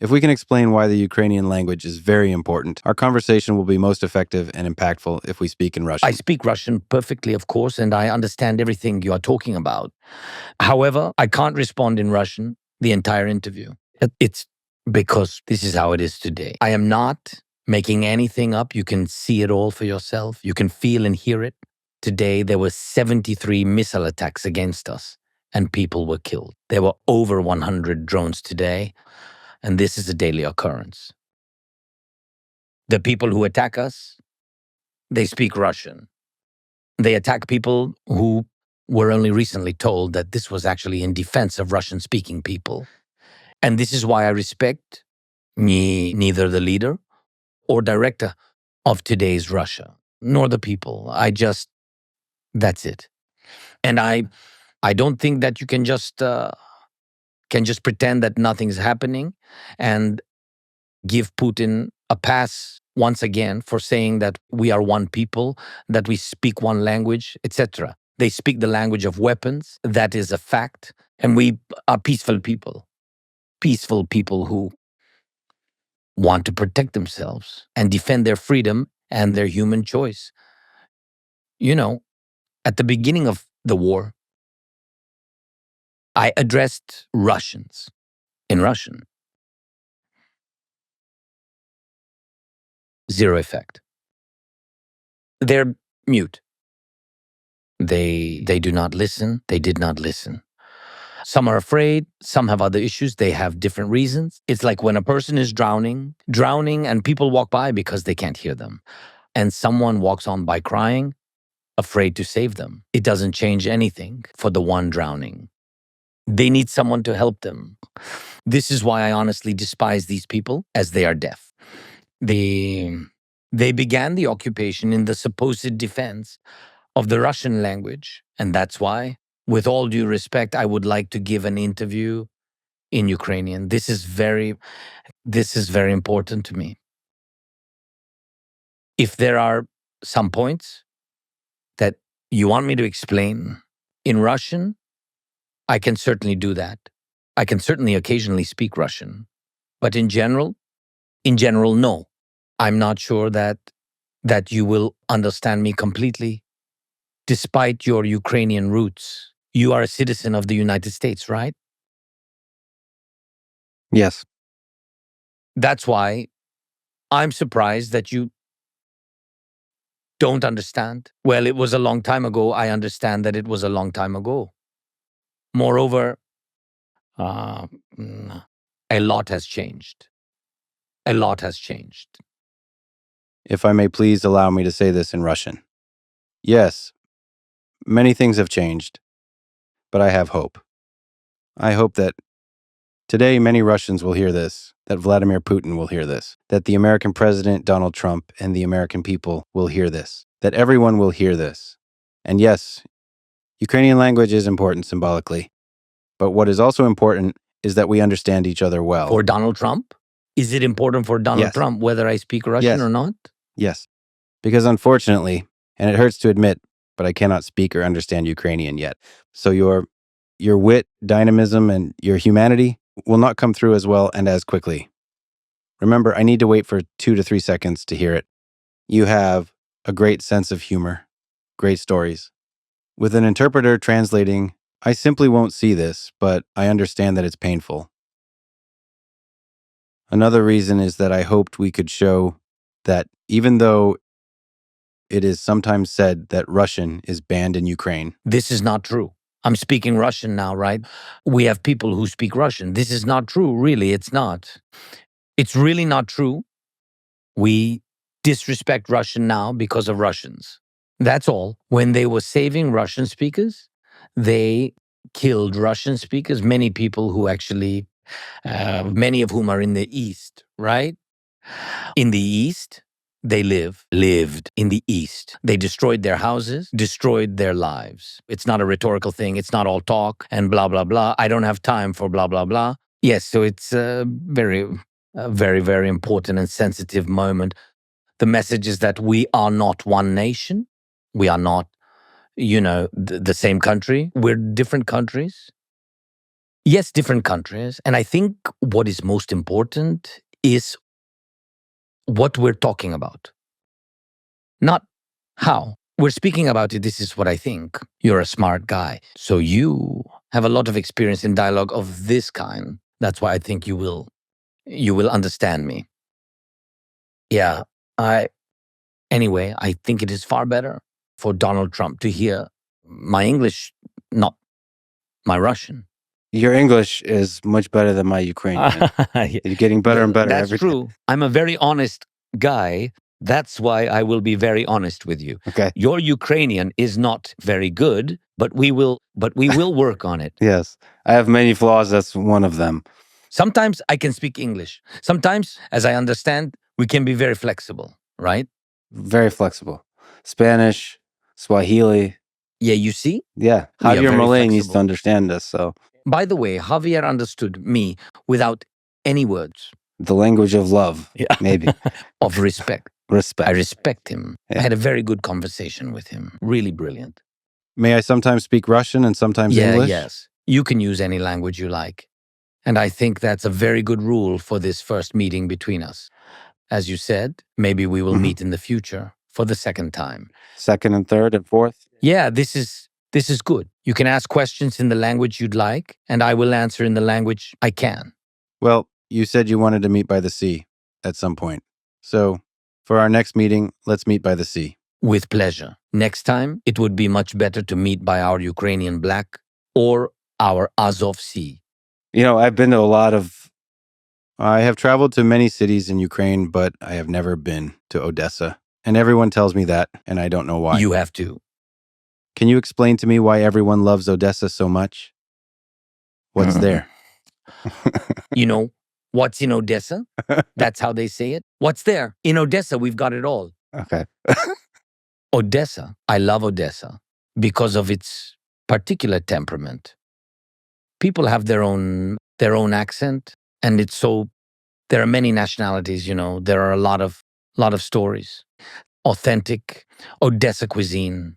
If we can explain why the Ukrainian language is very important, our conversation will be most effective and impactful if we speak in Russian. I speak Russian perfectly, of course, and I understand everything you are talking about. However, I can't respond in Russian the entire interview. It's because this is how it is today. I am not making anything up. You can see it all for yourself. You can feel and hear it. Today, there were 73 missile attacks against us, and people were killed. There were over 100 drones today, and this is a daily occurrence. The people who attack us, they speak Russian. They attack people who were only recently told that this was actually in defense of Russian-speaking people. And this is why I respect neither the leader or director of today's Russia, nor the people. That's it. And I don't think that you can just pretend that nothing's happening and give Putin a pass once again for saying that we are one people, that we speak one language, etc. They speak the language of weapons. That is a fact. And we are peaceful people who want to protect themselves and defend their freedom and their human choice. You know, at the beginning of the war, I addressed Russians in Russian. Zero effect. They're mute. They do not listen. They did not listen. Some are afraid. Some have other issues. They have different reasons. It's like when a person is drowning, and people walk by because they can't hear them. And someone walks on by crying, afraid to save them. It doesn't change anything for the one drowning. They need someone to help them. This is why I honestly despise these people, as they are deaf. They began the occupation in the supposed defense of the Russian language. And that's why, with all due respect, I would like to give an interview in Ukrainian. This is very important to me. If there are some points that you want me to explain in Russian, I can certainly do that. I can certainly occasionally speak Russian. But in general, no. I'm not sure that you will understand me completely. Despite your Ukrainian roots, you are a citizen of the United States, right? Yes. That's why I'm surprised that you don't understand. Well, it was a long time ago. I understand that it was a long time ago. Moreover, a lot has changed. A lot has changed. If I may please allow me to say this in Russian. Yes, many things have changed, but I have hope. I hope that today many Russians will hear this, that Vladimir Putin will hear this, that the American President Donald Trump and the American people will hear this, that everyone will hear this. And yes, Ukrainian language is important symbolically, but what is also important is that we understand each other well. For Donald Trump? Is it important for Donald Yes. Trump whether I speak Russian or not? Yes, because unfortunately, and it hurts to admit, but I cannot speak or understand Ukrainian yet. So your wit, dynamism, and your humanity will not come through as well and as quickly. Remember, I need to wait for 2 to 3 seconds to hear it. You have a great sense of humor, great stories. With an interpreter translating, I simply won't see this, but I understand that it's painful. Another reason is that I hoped we could show that even though it is sometimes said that Russian is banned in Ukraine. This is not true. I'm speaking Russian now, right? We have people who speak Russian. This is not true, really. It's not. It's really not true. We disrespect Russian now because of Russians. That's all. When they were saving Russian speakers, they killed Russian speakers, many people who actually, many of whom are in the East, right? In the East, they lived in the East. They destroyed their houses, destroyed their lives. It's not a rhetorical thing. It's not all talk and blah, blah, blah. I don't have time for blah, blah, blah. Yes, so it's a very, very important and sensitive moment. The message is that we are not one nation. We are not, the same country. We're different countries. Yes, different countries. And I think what is most important is what we're talking about, not how. We're speaking about it. This is what I think. You're a smart guy. So you have a lot of experience in dialogue of this kind. That's why I think you will understand me. Yeah. Anyway, I think it is far better for Donald Trump to hear my English, not my Russian. Your English is much better than my Ukrainian. You're getting better and better That's every true. I'm a very honest guy. That's why I will be very honest with you. Okay. Your Ukrainian is not very good, but we will work on it. Yes. I have many flaws. That's one of them. Sometimes I can speak English. Sometimes, as I understand, we can be very flexible, right? Very flexible. Spanish, Swahili. Yeah, you see? Yeah. We are Javier very Malay needs to flexible. understand us. So By the way, Javier understood me without any words. the language of love, Yeah. maybe. Of respect. Respect. I respect him. Yeah. I had a very good conversation with him. Really brilliant. May I sometimes speak Russian and sometimes English? Yes. You can use any language you like. And I think that's a very good rule for this first meeting between us. As you said, maybe we will meet in the future for the second time. Second and third and fourth? Yeah, this is good. You can ask questions in the language you'd like, and I will answer in the language I can. Well, you said you wanted to meet by the sea at some point. So for our next meeting, let's meet by the sea. With pleasure. Next time, it would be much better to meet by our Ukrainian Black or our Azov Sea. You know, I have traveled to many cities in Ukraine, but I have never been to Odessa. And everyone tells me that, and I don't know why. You have to. Can you explain to me why everyone loves Odessa so much? What's there? You know, what's in Odessa? That's how they say it. What's there? In Odessa, we've got it all. Okay. Odessa, I love Odessa because of its particular temperament. People have their own accent, and there are many nationalities, you know. There are a lot of stories. Authentic Odessa cuisine.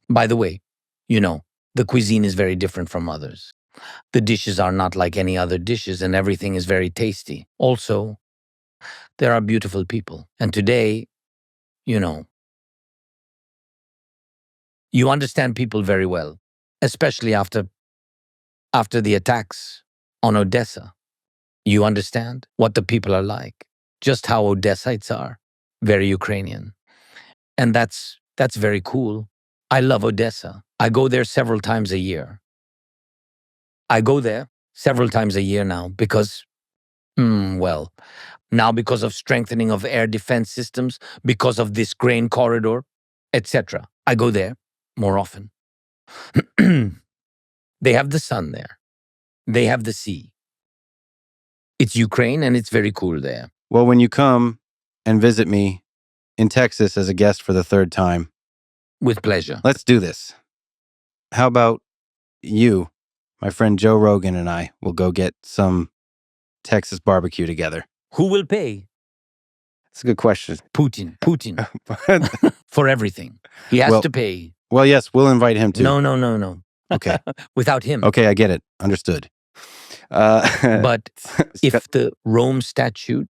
By the way, you know, the cuisine is very different from others. The dishes are not like any other dishes, and everything is very tasty. Also, there are beautiful people. And today, you know, you understand people very well, especially after the attacks on Odessa. You understand what the people are like, just how Odessites are, very Ukrainian. And that's very cool. I love Odessa. I go there several times a year. I go there several times a year now because, now because of strengthening of air defense systems, because of this grain corridor, etc. I go there more often. They have the sun there. They have the sea. It's Ukraine and it's very cool there. Well, when you come and visit me in Texas as a guest for the third time, with pleasure. Let's do this. How about you, my friend Joe Rogan, and I will go get some Texas barbecue together? Who will pay? That's a good question. Putin. For everything. He has to pay. Well, yes, we'll invite him too. No. Okay. Without him. Okay, I get it. Understood. But if the Rome Statute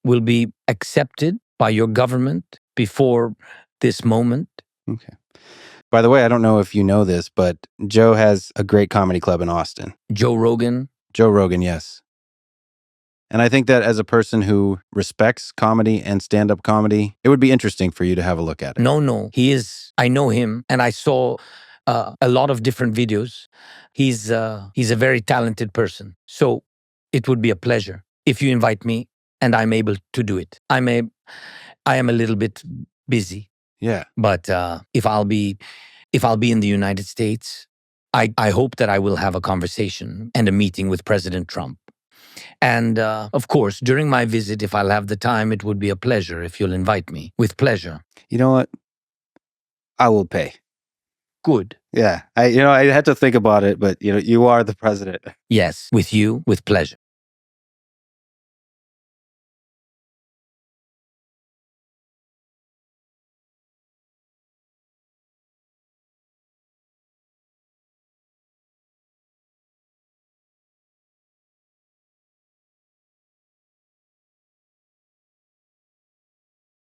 will be accepted by your government before this moment. Okay. By the way, I don't know if you know this, but Joe has a great comedy club in Austin. Joe Rogan? Joe Rogan, yes. And I think that as a person who respects comedy and stand-up comedy, it would be interesting for you to have a look at it. No. I know him, and I saw a lot of different videos. He's a very talented person. So it would be a pleasure if you invite me and I'm able to do it. I am a little bit busy. Yeah. But if I'll be in the United States, I hope that I will have a conversation and a meeting with President Trump. And of course, during my visit, if I'll have the time, it would be a pleasure if you'll invite me. With pleasure. You know what? I will pay. Good. Yeah. I had to think about it, but you are the president. Yes, with you, with pleasure.